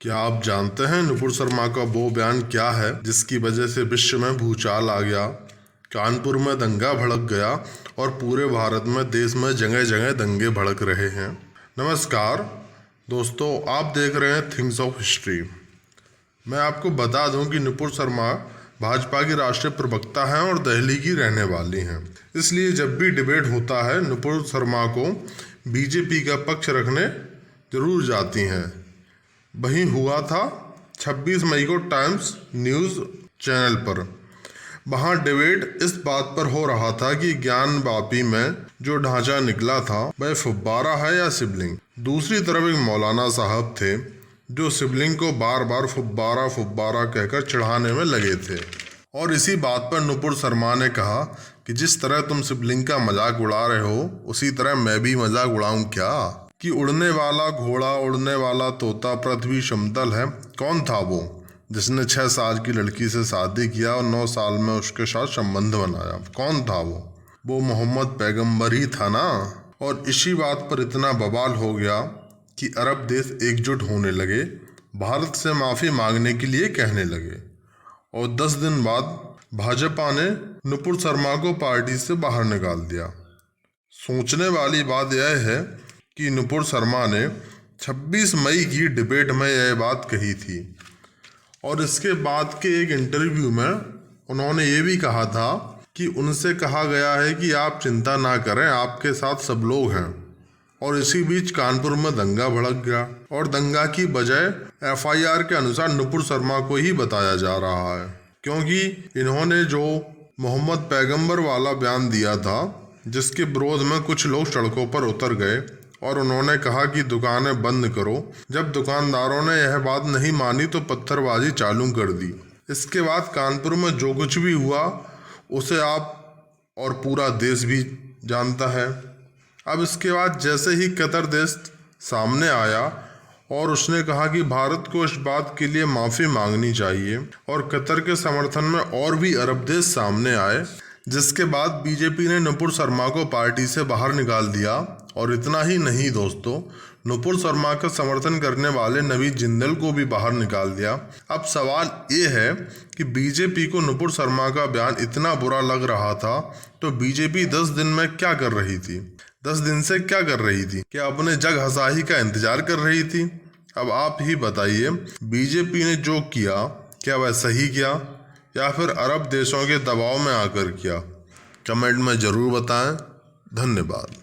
क्या आप जानते हैं नुपुर शर्मा का वो बयान क्या है जिसकी वजह से विश्व में भूचाल आ गया, कानपुर में दंगा भड़क गया और पूरे भारत में देश में जगह जगह दंगे भड़क रहे हैं। नमस्कार दोस्तों, आप देख रहे हैं थिंग्स ऑफ हिस्ट्री। मैं आपको बता दूं कि नुपुर शर्मा भाजपा की राष्ट्रीय प्रवक्ता हैं और दिल्ली की रहने वाली हैं। इसलिए जब भी डिबेट होता है नुपुर शर्मा को बीजेपी का पक्ष रखने जरूर जाती हैं। वही हुआ था 26 मई को टाइम्स न्यूज़ चैनल पर। वहाँ डिबेट इस बात पर हो रहा था कि ज्ञानवापी में जो ढांचा निकला था वह फुब्बारा है या शिवलिंग। दूसरी तरफ एक मौलाना साहब थे जो शिवलिंग को बार बार फुब्बारा फुब्बारा कहकर चढ़ाने में लगे थे। और इसी बात पर नुपुर शर्मा ने कहा कि जिस तरह तुम शिवलिंग का मजाक उड़ा रहे हो उसी तरह मैं भी मजाक उड़ाऊं क्या, कि उड़ने वाला घोड़ा उड़ने वाला तोता पृथ्वी समतल है। कौन था वो जिसने 6 साल की लड़की से शादी किया और 9 साल में उसके साथ संबंध बनाया? कौन था वो मोहम्मद पैगंबर ही था ना। और इसी बात पर इतना बवाल हो गया कि अरब देश एकजुट होने लगे, भारत से माफ़ी मांगने के लिए कहने लगे। और 10 दिन बाद भाजपा ने नुपुर शर्मा को पार्टी से बाहर निकाल दिया। सोचने वाली बात यह है कि नुपुर शर्मा ने 26 मई की डिबेट में यह बात कही थी और इसके बाद के एक इंटरव्यू में उन्होंने ये भी कहा था कि उनसे कहा गया है कि आप चिंता ना करें, आपके साथ सब लोग हैं। और इसी बीच कानपुर में दंगा भड़क गया और दंगा की वजह एफआईआर के अनुसार नुपुर शर्मा को ही बताया जा रहा है, क्योंकि इन्होंने जो मोहम्मद पैगंबर वाला बयान दिया था जिसके विरोध में कुछ लोग सड़कों पर उतर गए और उन्होंने कहा कि दुकानें बंद करो। जब दुकानदारों ने यह बात नहीं मानी तो पत्थरबाजी चालू कर दी। इसके बाद कानपुर में जो कुछ भी हुआ उसे आप और पूरा देश भी जानता है। अब इसके बाद जैसे ही कतर देश सामने आया और उसने कहा कि भारत को इस बात के लिए माफ़ी मांगनी चाहिए और कतर के समर्थन में और भी अरब देश सामने आए, जिसके बाद बीजेपी ने नुपुर शर्मा को पार्टी से बाहर निकाल दिया। और इतना ही नहीं दोस्तों, नुपुर शर्मा का समर्थन करने वाले नवीद जिंदल को भी बाहर निकाल दिया। अब सवाल ये है कि बीजेपी को नुपुर शर्मा का बयान इतना बुरा लग रहा था तो बीजेपी 10 दिन में क्या कर रही थी? 10 दिन से क्या कर रही थी? क्या अपने जग हसाही का इंतजार कर रही थी? अब आप ही बताइए, बीजेपी ने जो किया क्या वह सही किया या फिर अरब देशों के दबाव में आकर किया? कमेंट में ज़रूर बताएं। धन्यवाद।